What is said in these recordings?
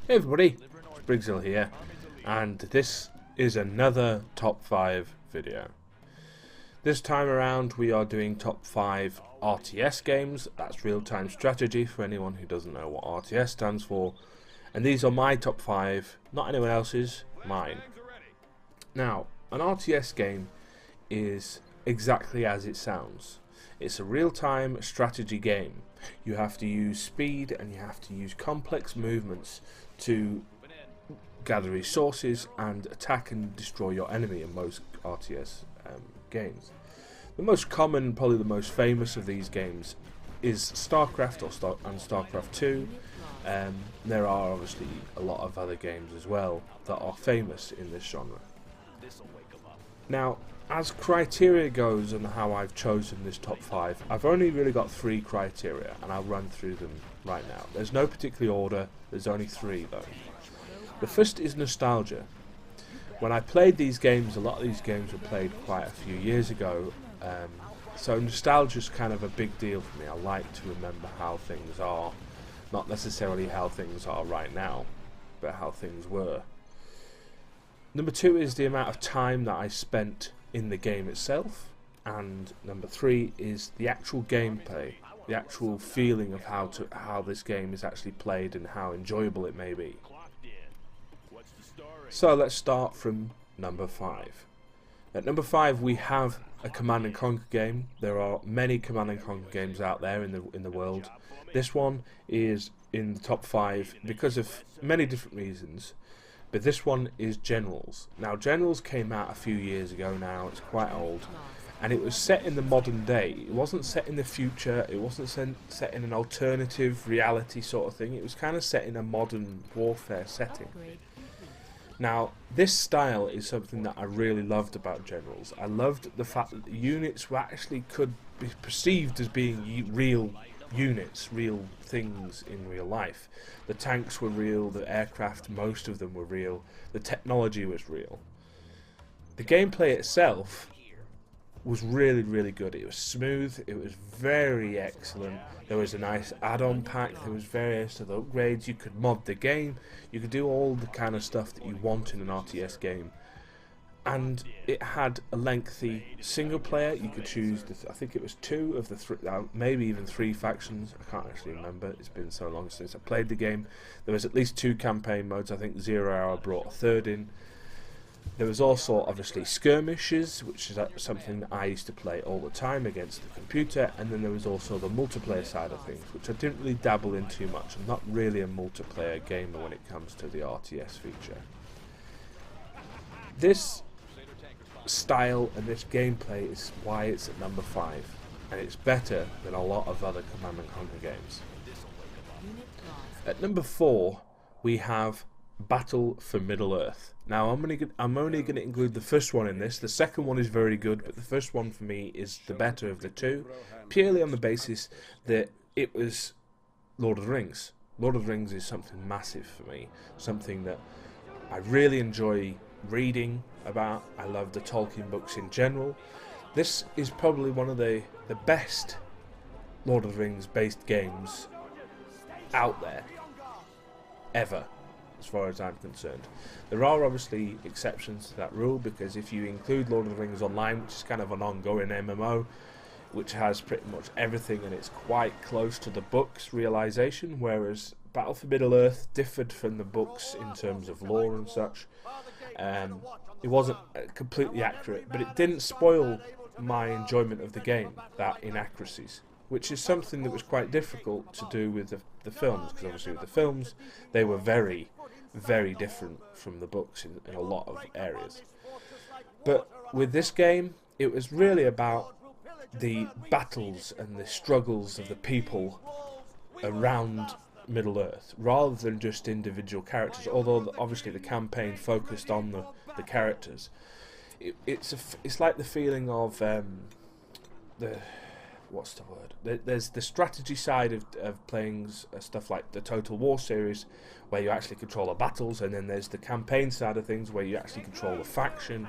Hey everybody, it's Briggshill here, and this is another top 5 video. This time around we are doing top 5 RTS games. That's real-time strategy for anyone who doesn't know what RTS stands for. And these are my top 5, not anyone else's, mine. Now, an RTS game is exactly as it sounds. It's a real-time strategy game. You have to use speed and you have to use complex movements to gather resources and attack and destroy your enemy in most RTS games. The most common, probably the most famous of these games is StarCraft and StarCraft 2. There are obviously a lot of other games as well that are famous in this genre. Now, as criteria goes and how I've chosen this top 5, I've only really got 3 criteria and I'll run through them right now. There's no particular order, there's only 3 though. The first is nostalgia. When I played these games, a lot of these games were played quite a few years ago, so nostalgia is kind of a big deal for me. I like to remember how things are, not necessarily how things are right now, but how things were. Number 2 is the amount of time that I spent in the game itself, and number 3 is the actual gameplay, the actual feeling of how this game is actually played and how enjoyable it may be. So let's start from number 5. At number 5 we have a Command and Conquer game. There are many Command and Conquer games out there in the world. This one is in the top 5 because of many different reasons. But this one is Generals. Now, Generals came out a few years ago now, it's quite old, and it was set in the modern day. It wasn't set in the future, it wasn't set in an alternative reality sort of thing, it was kind of set in a modern warfare setting. Now, this style is something that I really loved about Generals. I loved the fact that the units could be perceived as being real units, real things in real life. The tanks were real, the aircraft, most of them were real, the technology was real. The gameplay itself was really, really good. It was smooth, it was very excellent. There was a nice add-on pack, there was various other upgrades, you could mod the game, you could do all the kind of stuff that you want in an RTS game. And it had a lengthy single player. You could choose, I think it was 2 of the 3, maybe even 3 factions. I can't actually remember, it's been so long since I played the game. There was at least 2 campaign modes. I think 0 Hour brought a 3rd in. There was also obviously skirmishes, which is something that I used to play all the time against the computer, and then there was also the multiplayer side of things, which I didn't really dabble in too much. I'm not really a multiplayer gamer when it comes to the RTS feature. This style and this gameplay is why it's at number 5, and it's better than a lot of other Command and Conquer games. At number 4 we have Battle for Middle-earth. Now I'm only going to include the first one in this. The second one is very good, but the first one for me is the better of the 2, purely on the basis that it was Lord of the Rings. Lord of the Rings is something massive for me, something that I really enjoy reading about. I love the Tolkien books in general. This is probably one of the best Lord of the Rings based games out there ever, as far as I'm concerned. There are obviously exceptions to that rule, because if you include Lord of the Rings Online, which is kind of an ongoing MMO which has pretty much everything and it's quite close to the book's realization, whereas Battle for Middle-earth differed from the books in terms of lore and such. It wasn't completely accurate, but it didn't spoil my enjoyment of the game, that inaccuracies, which is something that was quite difficult to do with the films, because obviously with the films they were very, very different from the books in a lot of areas. But with this game, it was really about the battles and the struggles of the people around Middle-earth, rather than just individual characters, although obviously the campaign focused on the characters. It's like the feeling of what's the word? There's the strategy side of playing stuff like the Total War series, where you actually control the battles, and then there's the campaign side of things where you actually control the faction.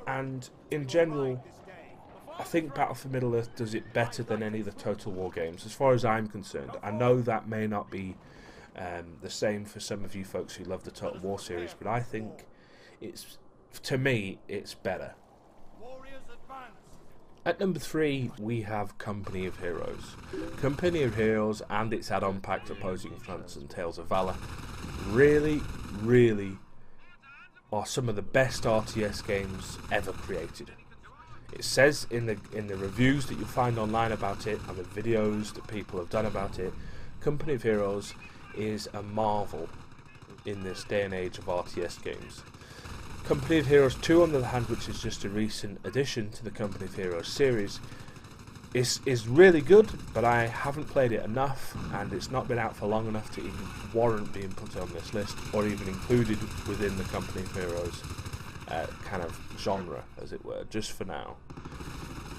And in general, I think Battle for Middle-earth does it better than any of the Total War games, as far as I'm concerned. I know that may not be The same for some of you folks who love the Total War series, but I think to me, it's better. At number 3, we have Company of Heroes. Company of Heroes and its add-on packs Opposing Fronts and Tales of Valor really are some of the best RTS games ever created. It says in the reviews that you find online about it and the videos that people have done about it, Company of Heroes is a marvel in this day and age of RTS games. Company of Heroes 2, on the other hand, which is just a recent addition to the Company of Heroes series, is really good, but I haven't played it enough, and it's not been out for long enough to even warrant being put on this list, or even included within the Company of Heroes kind of genre, as it were, just for now.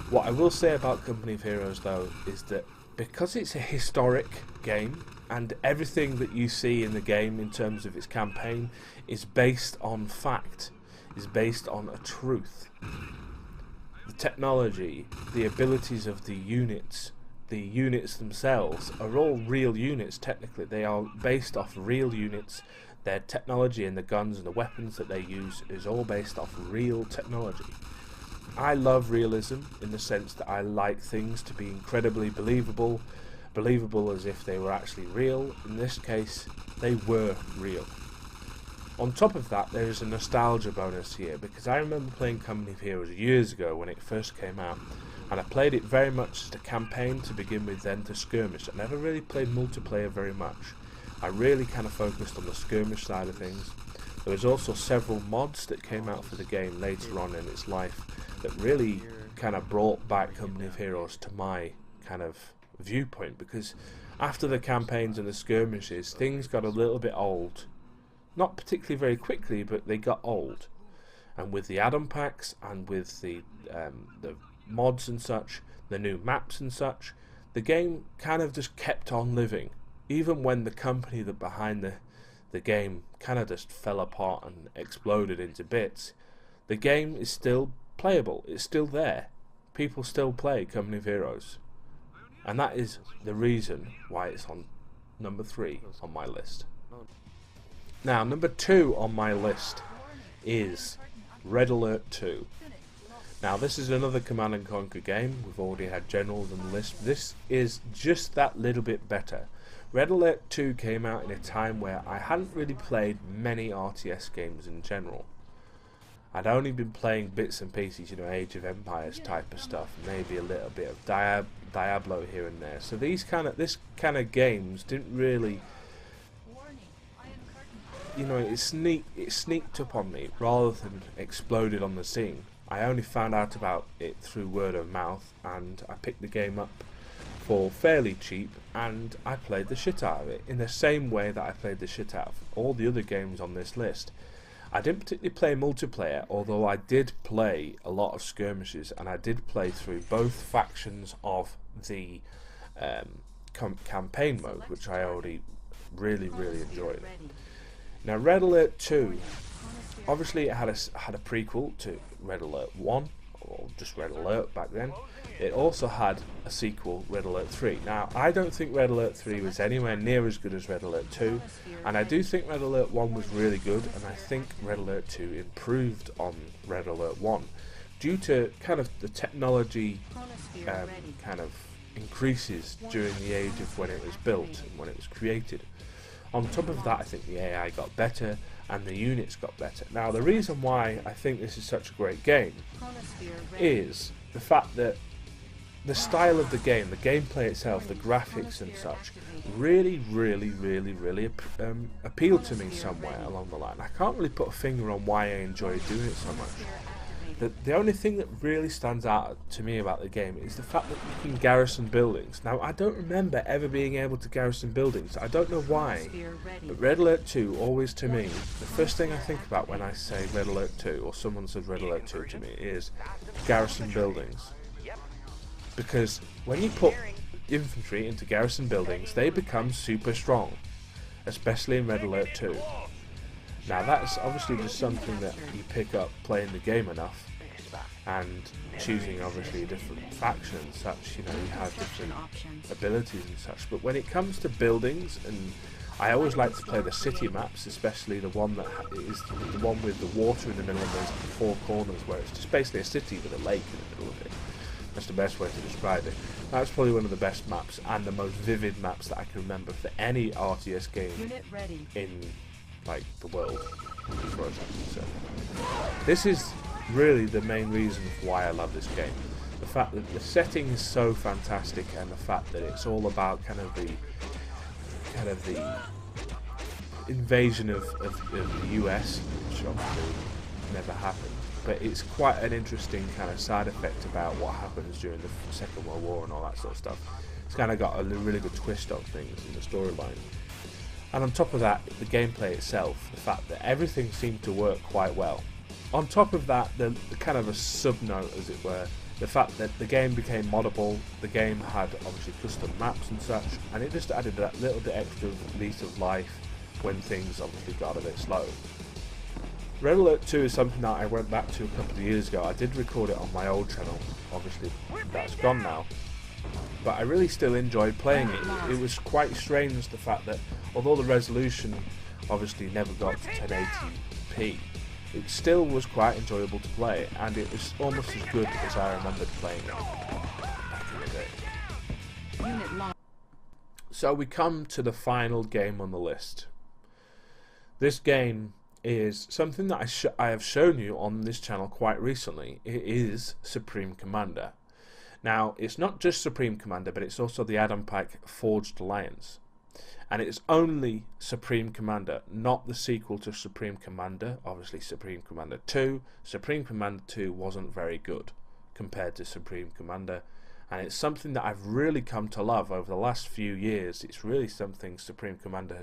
What I will say about Company of Heroes, though, is that because it's a historic game, and everything that you see in the game in terms of its campaign is based on fact, is based on a truth. The technology, the abilities of the units themselves are all real units. Technically, they are based off real units. Their technology and the guns and the weapons that they use is all based off real technology. I love realism in the sense that I like things to be incredibly believable as if they were actually real. In this case, they were real. On top of that, there is a nostalgia bonus here, because I remember playing Company of Heroes years ago when it first came out, and I played it very much as a campaign to begin with, then to skirmish. I never really played multiplayer very much. I really kind of focused on the skirmish side of things. There was also several mods that came out for the game later on in its life that really kind of brought back Company of Heroes to my kind of viewpoint, because after the campaigns and the skirmishes, things got a little bit old. Not particularly very quickly, but they got old. And with the add-on packs and with the mods and such, the new maps and such, the game kind of just kept on living. Even when the company that behind the game kind of just fell apart and exploded into bits, the game is still playable. It's still there. People still play Company of Heroes. And that is the reason why it's on number 3 on my list. Now, number 2 on my list is Red Alert 2. Now, this is another Command and Conquer game. We've already had Generals on the list. This is just that little bit better. Red Alert 2 came out in a time where I hadn't really played many RTS games in general. I'd only been playing bits and pieces, you know, Age of Empires type of stuff, maybe a little bit of Diablo here and there. So this kind of games didn't really, you know, it sneaked up on me rather than exploded on the scene. I only found out about it through word of mouth, and I picked the game up for fairly cheap, and I played the shit out of it in the same way that I played the shit out of all the other games on this list. I didn't particularly play multiplayer, although I did play a lot of skirmishes, and I did play through both factions of the campaign mode, which I already really enjoyed. Now, Red Alert 2, obviously it had a prequel to Red Alert 1, or just Red Alert back then. It also had a sequel, Red Alert 3. Now, I don't think Red Alert 3 was anywhere near as good as Red Alert 2, and I do think Red Alert 1 was really good, and I think Red Alert 2 improved on Red Alert 1 due to kind of the technology kind of increases during the age of when it was built and when it was created. On top of that, I think the AI got better and the units got better. Now, the reason why I think this is such a great game is the fact that the style of the game, the gameplay itself, the graphics and such, really appealed to me somewhere along the line. I can't really put a finger on why I enjoy doing it so much. The only thing that really stands out to me about the game is the fact that you can garrison buildings. Now, I don't remember ever being able to garrison buildings. I don't know why, but Red Alert 2 always, to me, the first thing I think about when I say Red Alert 2, or someone says Red Alert 2 to me, is garrison buildings. Because when you put infantry into garrison buildings, they become super strong, especially in Red Alert 2. Now, that's obviously just something that you pick up playing the game enough, and choosing obviously a different faction and such, you know, you have different abilities and such. But when it comes to buildings and I always like to play the city maps, especially the one that is the one with the water in the middle of those 4 corners, where it's just basically a city with a lake in the middle of it. That's the best way to describe it. That's probably one of the best maps and the most vivid maps that I can remember for any RTS game in like the world, as far as I'm concerned. This is really the main reason why I love this game. The fact that the setting is so fantastic, and the fact that it's all about kind of the invasion of the US, which obviously never happened. But it's quite an interesting kind of side effect about what happens during the Second World War and all that sort of stuff. It's kind of got a really good twist on things in the storyline. And on top of that, the gameplay itself, the fact that everything seemed to work quite well. On top of that, the kind of a sub-note, as it were, the fact that the game became moddable, the game had obviously custom maps and such, and it just added that little bit extra lease of life when things obviously got a bit slow. Red Alert 2 is something that I went back to a couple of years ago. I did record it on my old channel, obviously that's gone now, but I really still enjoyed playing it. It was quite strange, the fact that although the resolution obviously never got to 1080p, it still was quite enjoyable to play, and it was almost as good as I remembered playing it back in the day. So we come to the final game on the list. This game is something that I have shown you on this channel quite recently. It is Supreme Commander. Now, it's not just Supreme Commander, but it's also the Adam Pike Forged Alliance. And it's only Supreme Commander, not the sequel to Supreme Commander, obviously Supreme Commander 2. Supreme Commander 2 wasn't very good compared to Supreme Commander, and it's something that I've really come to love over the last few years. It's really something Supreme Commander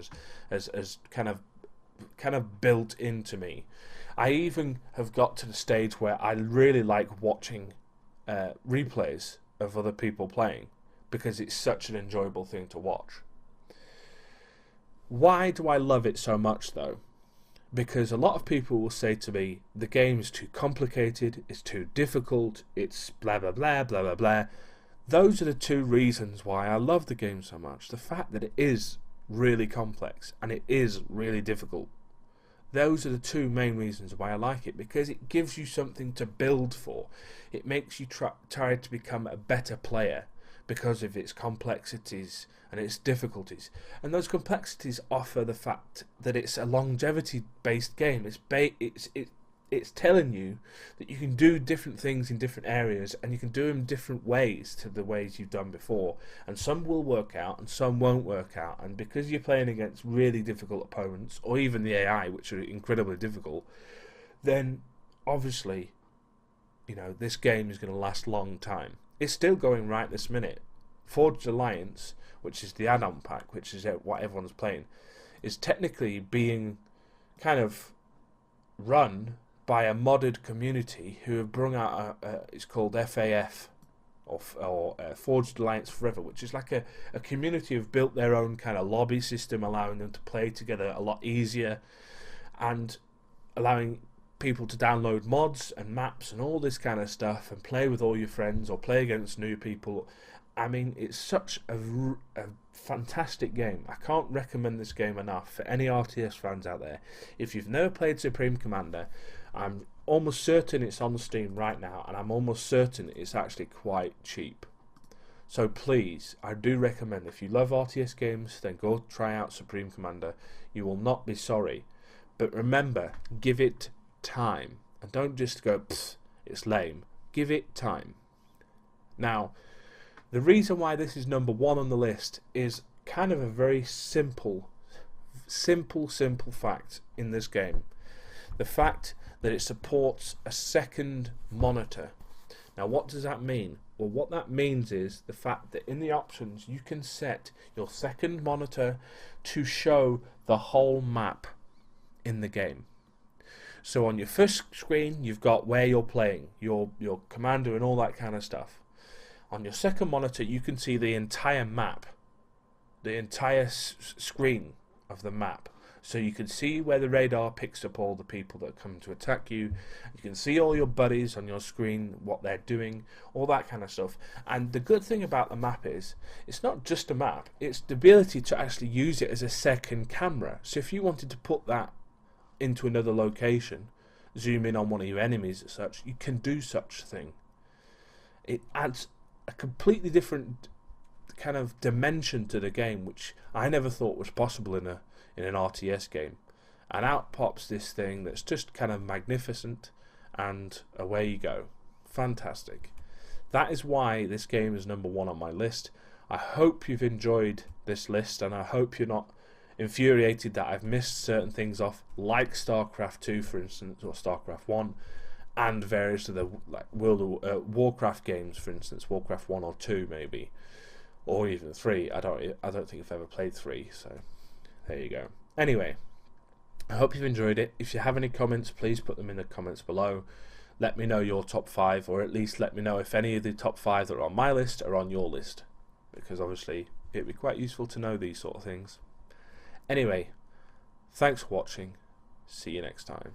has kind of built into me. I even have got to the stage where I really like watching replays of other people playing, because it's such an enjoyable thing to watch. Why do I love it so much though? Because a lot of people will say to me, the game is too complicated, it's too difficult, it's blah blah blah blah blah blah. Those are the two reasons why I love the game so much. The fact that it is really complex and it is really difficult. Those are the two main reasons why I like it, because it gives you something to build for. It makes you try to become a better player because of its complexities and its difficulties. And those complexities offer the fact that it's a longevity based game. It's telling you that you can do different things in different areas, and you can do them different ways to the ways you've done before, and some will work out and some won't work out. And because you're playing against really difficult opponents, or even the AI, which are incredibly difficult, then obviously, you know, this game is going to last a long time. It's still going right this minute. Forged Alliance, which is the add-on pack, which is what everyone's playing, is technically being kind of run by a modded community who have brought out it's called FAF, or Forged Alliance Forever, which is like a community who've built their own kind of lobby system, allowing them to play together a lot easier, and allowing people to download mods and maps and all this kind of stuff and play with all your friends or play against new people. I mean, it's such a fantastic game. I can't recommend this game enough for any RTS fans out there. If you've never played Supreme Commander, I'm almost certain it's on Steam right now, and I'm almost certain it's actually quite cheap. So please, I do recommend, if you love RTS games, then go try out Supreme Commander. You will not be sorry. But remember, give it time, and don't just go, pfft, it's lame. Give it time. Now, the reason why this is number 1 on the list is kind of a very simple fact in this game. The fact that it supports a second monitor. Now, what does that mean? Well, what that means is the fact that in the options you can set your second monitor to show the whole map in the game. So on your first screen, you've got where you're playing, your commander and all that kind of stuff. On your second monitor, you can see the entire map, the entire screen of the map. So you can see where the radar picks up all the people that come to attack you. You can see all your buddies on your screen, what they're doing, all that kind of stuff. And the good thing about the map is, it's not just a map, it's the ability to actually use it as a second camera. So if you wanted to put that into another location, zoom in on one of your enemies as such, you can do such a thing. It adds a completely different kind of dimension to the game, which I never thought was possible in an RTS game. And out pops this thing that's just kind of magnificent, and away you go. Fantastic. That is why this game is number 1 on my list. I hope you've enjoyed this list, and I hope you're not infuriated that I've missed certain things off, like StarCraft 2 for instance, or StarCraft 1, and various of the like Warcraft games, for instance, Warcraft 1 or 2 maybe, or even 3. I don't think I've ever played 3, so there you go. Anyway, I hope you've enjoyed it. If you have any comments, please put them in the comments below. Let me know your top 5, or at least let me know if any of the top 5 that are on my list are on your list, because obviously it'd be quite useful to know these sort of things. Anyway, thanks for watching. See you next time.